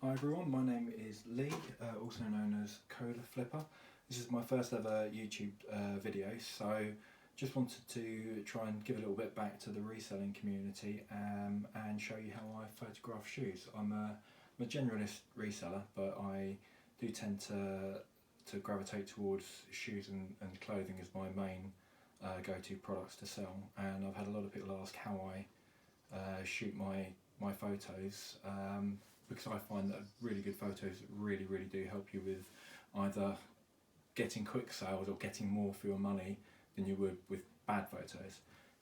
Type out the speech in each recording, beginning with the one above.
Hi everyone, my name is Lee, also known as Cola Flipper. This is my first ever YouTube video, so just wanted to try and give a little bit back to the reselling community and show you how I photograph shoes. I'm a generalist reseller, but I do tend to gravitate towards shoes and clothing as my main go-to products to sell, and I've had a lot of people ask how I shoot my photos. Because I find that really good photos really do help you with either getting quick sales or getting more for your money than you would with bad photos.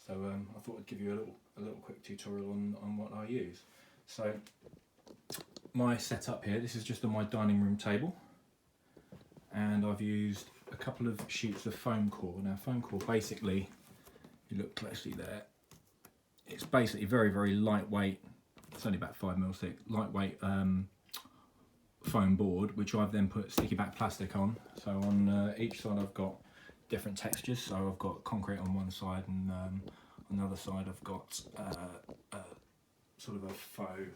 So I thought I'd give you a little quick tutorial on what I use. So my setup here, this is just on my dining room table, and I've used a couple of sheets of foam core. Now foam core, basically, if you look closely there, it's basically very lightweight. It's only about 5mm thick, lightweight foam board, which I've then put sticky back plastic on. So on each side I've got different textures. So I've got concrete on one side, and on the other side I've got sort of a faux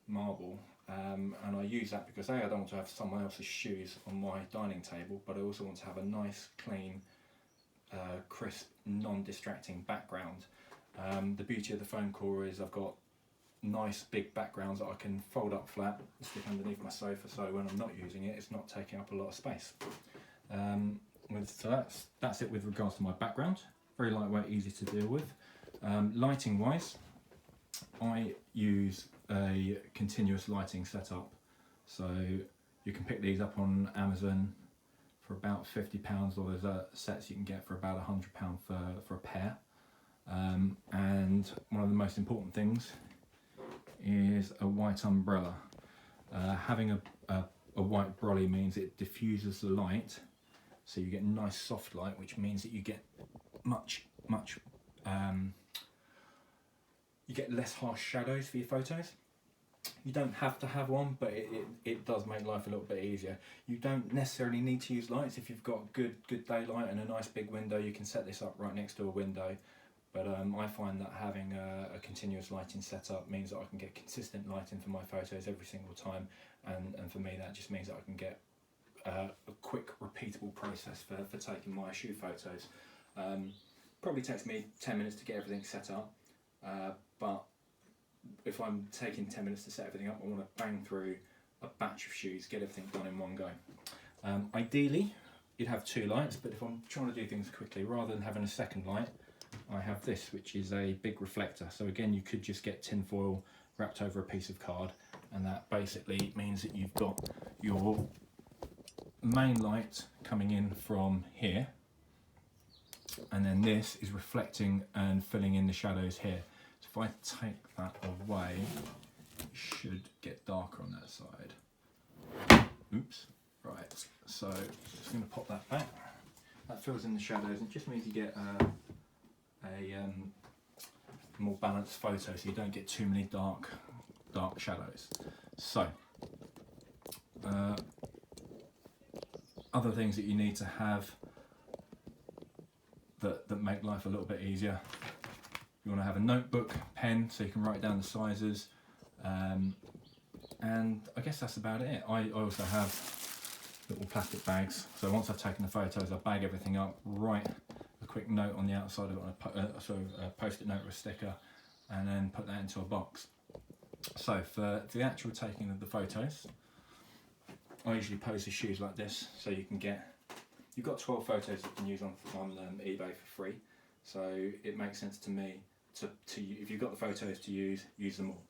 marble. And I use that because I don't want to have someone else's shoes on my dining table, but I also want to have a nice, clean, crisp, non-distracting background. The beauty of the foam core is I've got nice big backgrounds that I can fold up flat and stick underneath my sofa, so when I'm not using it, it's not taking up a lot of space. So that's it with regards to my background. Very lightweight, easy to deal with. Lighting wise, I use a continuous lighting setup, so you can pick these up on Amazon for about £50, or there's sets you can get for about £100 for a pair. And one of the most important things is a white umbrella. Having a white brolly means it diffuses the light, so you get nice soft light, which means that you get you get less harsh shadows for your photos. You don't have to have one, but it does make life a little bit easier. You don't necessarily need to use lights. If you've got good daylight and a nice big window, you can set this up right next to a window. But I find that having a continuous lighting setup means that I can get consistent lighting for my photos every single time, and for me that just means that I can get a quick, repeatable process for taking my shoe photos. Probably takes me 10 minutes to get everything set up, but if I'm taking 10 minutes to set everything up, I want to bang through a batch of shoes, get everything done in one go. Ideally, you'd have two lights, but if I'm trying to do things quickly, rather than having a second light, I have this, which is a big reflector. So again, you could just get tin foil wrapped over a piece of card, and that basically means that you've got your main light coming in from here, and then this is reflecting and filling in the shadows here. So if I take that away, it should get darker on that side. Oops. Right, so just going to pop that back. That fills in the shadows, and it just means you get a more balanced photo, so you don't get too many dark shadows. So other things that you need to have that make life a little bit easier: you want to have a notebook, pen, so you can write down the sizes, and I guess that's about it. I also have little plastic bags, so once I've taken the photos, I bag everything up, write a quick note on the outside of it, a post-it note or a sticker, and then put that into a box. So for the actual taking of the photos, I usually pose the shoes like this, so you've got 12 photos you can use on eBay for free. So it makes sense to me to if you've got the photos to use them all.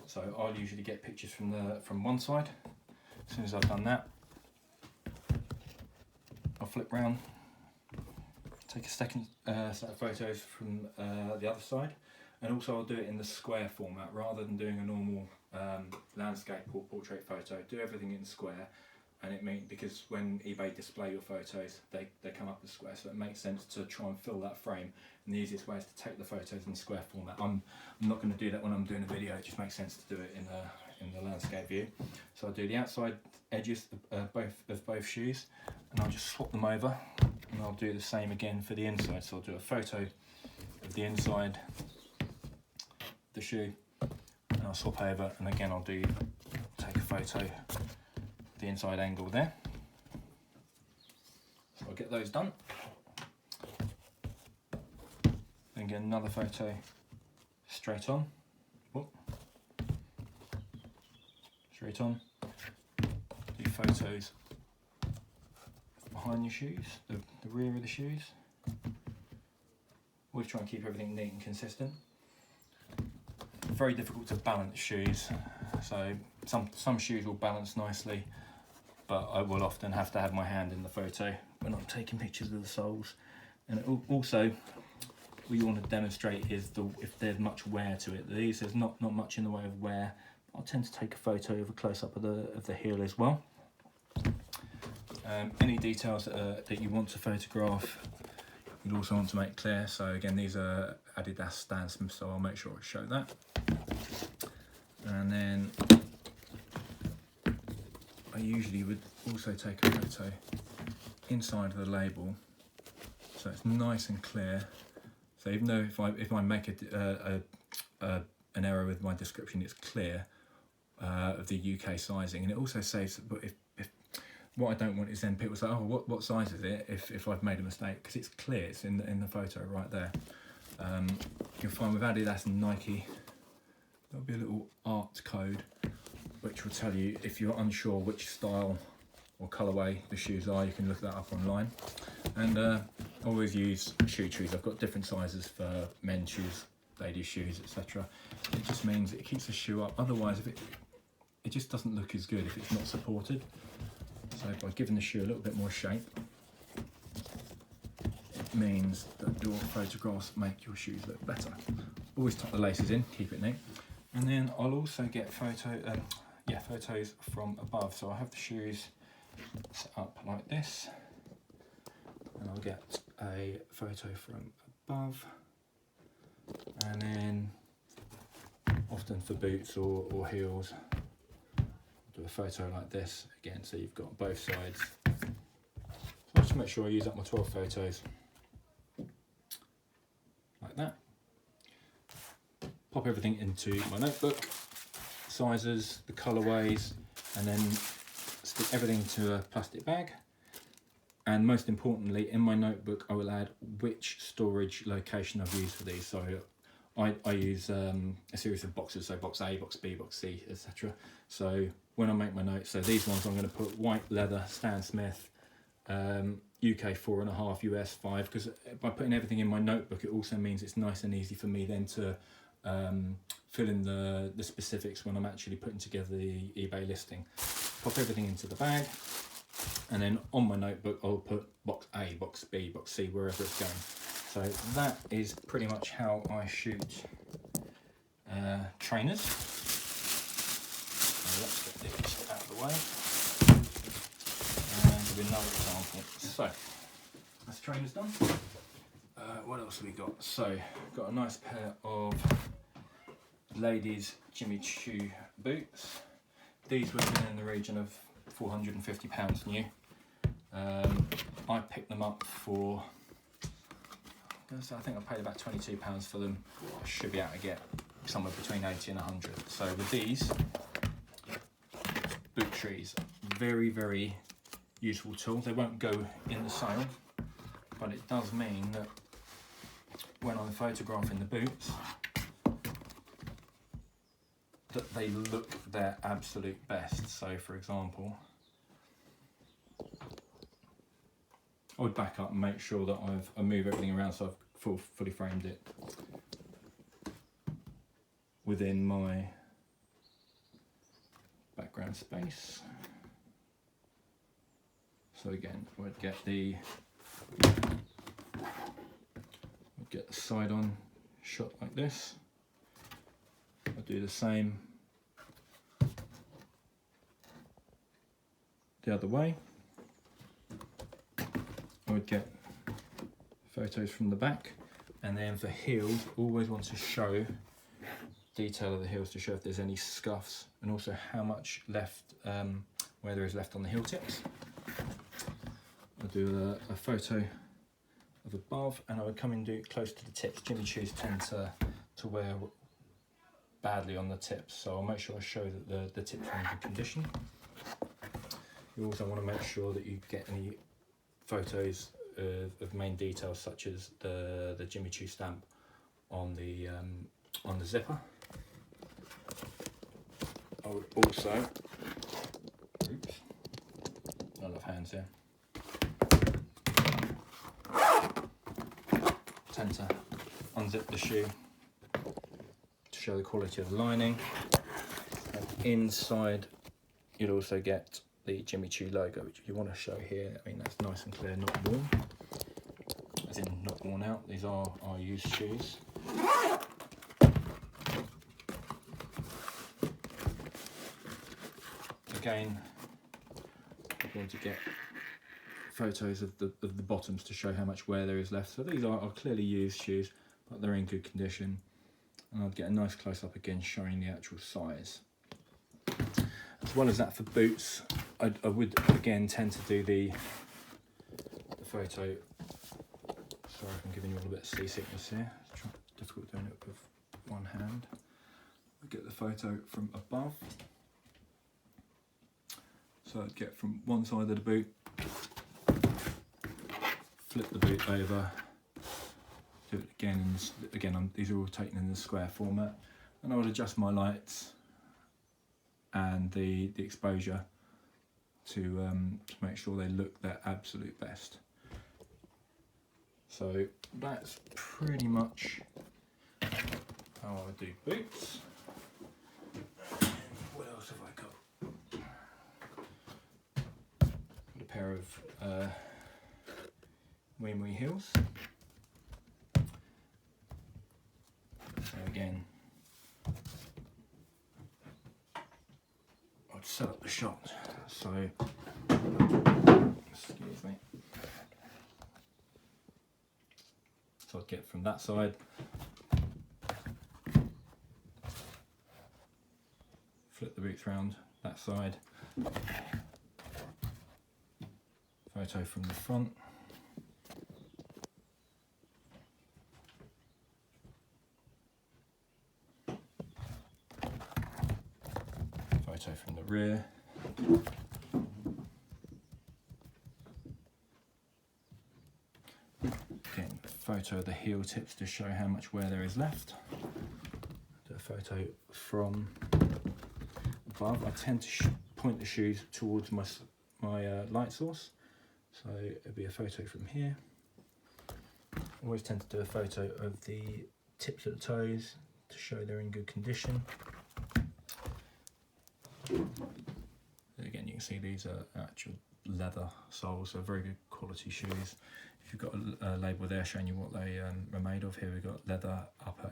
So I'll usually get pictures from one side. As soon as I've done that, I'll flip round, take a second set of photos from the other side, and also I'll do it in the square format rather than doing a normal landscape or portrait photo. Do everything in square, and it means, because when eBay display your photos, they come up as square, so it makes sense to try and fill that frame, and the easiest way is to take the photos in square format. I'm not going to do that when I'm doing a video. It just makes sense to do it in the landscape view. So I'll do the outside edges of both shoes, and I'll just swap them over, and I'll do the same again for the inside. So I'll do a photo of the inside of the shoe, and I'll swap over, and again I'll take a photo photo of the inside angle there. So I'll get those done. Then get another photo straight on. Whoop. Straight on. Do photos behind your shoes, the rear of the shoes. Always try and keep everything neat and consistent. Very difficult to balance shoes, so some shoes will balance nicely, but I will often have to have my hand in the photo when I'm taking pictures of the soles. And also, what you want to demonstrate is if there's much wear to it. These, there's not much in the way of wear. I tend to take a photo of a close-up of the heel as well. Any details that you want to photograph, you'll also want to make clear. So again, these are Adidas Stan Smith, so I'll make sure I show that. And then I usually would also take a photo inside of the label, so it's nice and clear. So even though if I make an error with my description, it's clear of the UK sizing, and it also saves. But if what I don't want is then people say, oh, what size is it? If I've made a mistake, because it's clear, it's in the photo right there. You'll find with Adidas and Nike, there'll be a little art code which will tell you if you're unsure which style or colourway the shoes are. You can look that up online. And always use shoe trees. I've got different sizes for men's shoes, ladies' shoes, etc. It just means it keeps the shoe up. Otherwise, if it just doesn't look as good if it's not supported. So by giving the shoe a little bit more shape, it means that your photographs make your shoes look better. Always tuck the laces in, keep it neat. And then I'll also get photos from above. So I have the shoes set up like this, and I'll get a photo from above. And then often for boots or heels, do a photo like this again, so you've got both sides. So just make sure I use up my 12 photos like that. Pop everything into my notebook, sizes, the colourways, and then stick everything to a plastic bag. And most importantly, in my notebook, I will add which storage location I've used for these. So I use a series of boxes, so box A, box B, box C, etc. So when I make my notes, so these ones I'm going to put white leather, Stan Smith, UK 4.5, US 5, because by putting everything in my notebook, it also means it's nice and easy for me then to fill in the specifics when I'm actually putting together the eBay listing. Pop everything into the bag, and then on my notebook I'll put box A, box B, box C, wherever it's going. So that is pretty much how I shoot trainers. So let's get this out of the way and give another example. So that's trainers done. What else have we got? So got a nice pair of ladies Jimmy Choo boots. These would have been in the region of £450 new. I picked them up for, I think I paid about £22 for them. I should be able to get somewhere between 80 and 100. So with these boot trees, very, very useful tool. They won't go in the sale, but it does mean that when I'm photographing the boots, that they look their absolute best. So for example, I would back up and make sure that I move everything around so I've fully framed it within my background space. So again, I'd get the side on shot like this. I'll do the same the other way. I would get photos from the back, and then for heels, always want to show detail of the heels to show if there's any scuffs, and also how much left, where there is left on the heel tips. I'll do a photo of above, and I would come and do it close to the tips. Jimmy Choos tend to wear badly on the tips, so I'll make sure I show that the tips are in good condition. You also want to make sure that you get any photos of main details, such as the Jimmy Choo stamp on the zipper. I would also, oops, not enough hands here, tend to unzip the shoe to show the quality of the lining. And inside you'll also get the Jimmy Choo logo, which you want to show here. I mean, that's nice and clear, not worn, as in not worn out. These are used shoes. Again, I'm going to get photos of the bottoms to show how much wear there is left. So these are clearly used shoes, but they're in good condition. And I'll get a nice close-up again showing the actual size. As well as that, for boots, I would again tend to do the photo. Sorry if I'm giving you all a bit of seasickness here. It's difficult doing it with one hand. I get the photo from above. So I'd get from one side of the boot, flip the boot over, do it again, and again these are all taken in the square format, and I would adjust my lights and the exposure to make sure they look their absolute best. So that's pretty much how I do boots. What else have I got? A pair of VonHaus heels. So again, I'd set up the shot. So, excuse me. So I'd get from that side, flip the boots round that side, photo from the front, photo from the rear, again photo of the heel tips to show how much wear there is left, do a photo from above. I tend to point the shoes towards my light source, so it'll be a photo from here. Always tend to do a photo of the tips of the toes to show they're in good condition. Again, you can see these are actual leather soles, so very good quality shoes. If you've got a label there showing you what they are made of, here we've got leather upper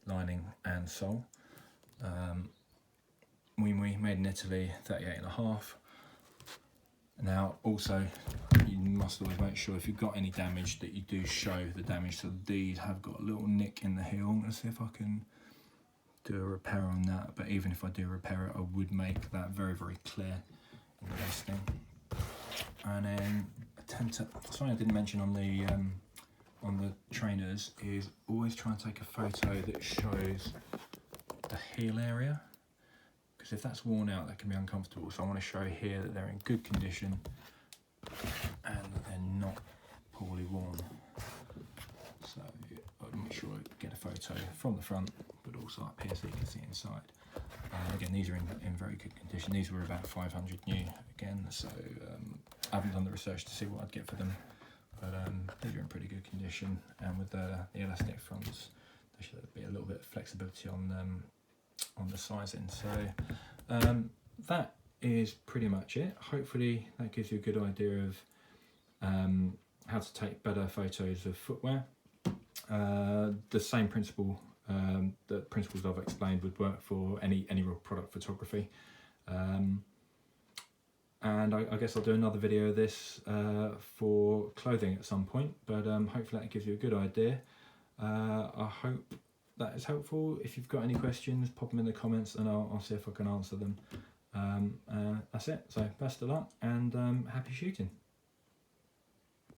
lining and sole. VonHaus, made in Italy, 38.5. Now also, you must always make sure if you've got any damage that you do show the damage. So these have got a little nick in the heel. I'm going to see if I can do a repair on that, but even if I do repair it, I would make that very, very clear in the listing. And then I tend to, something I didn't mention on the trainers is always try and take a photo that shows the heel area, because if that's worn out that can be uncomfortable. So I want to show here that they're in good condition and that they're not poorly worn. So I'll make sure I get a photo from the front but also up here so you can see inside. Again, these are in very good condition. These were about 500 new again, so I haven't done the research to see what I'd get for them, but these are in pretty good condition, and with the elastic fronts there should be a little bit of flexibility on the sizing. So that is pretty much it. Hopefully that gives you a good idea of how to take better photos of footwear. The same principle, the principles I've explained would work for any real product photography. And I guess I'll do another video of this for clothing at some point, but hopefully that gives you a good idea. I hope that is helpful. If you've got any questions, pop them in the comments and I'll see if I can answer them. That's it. So best of luck and happy shooting.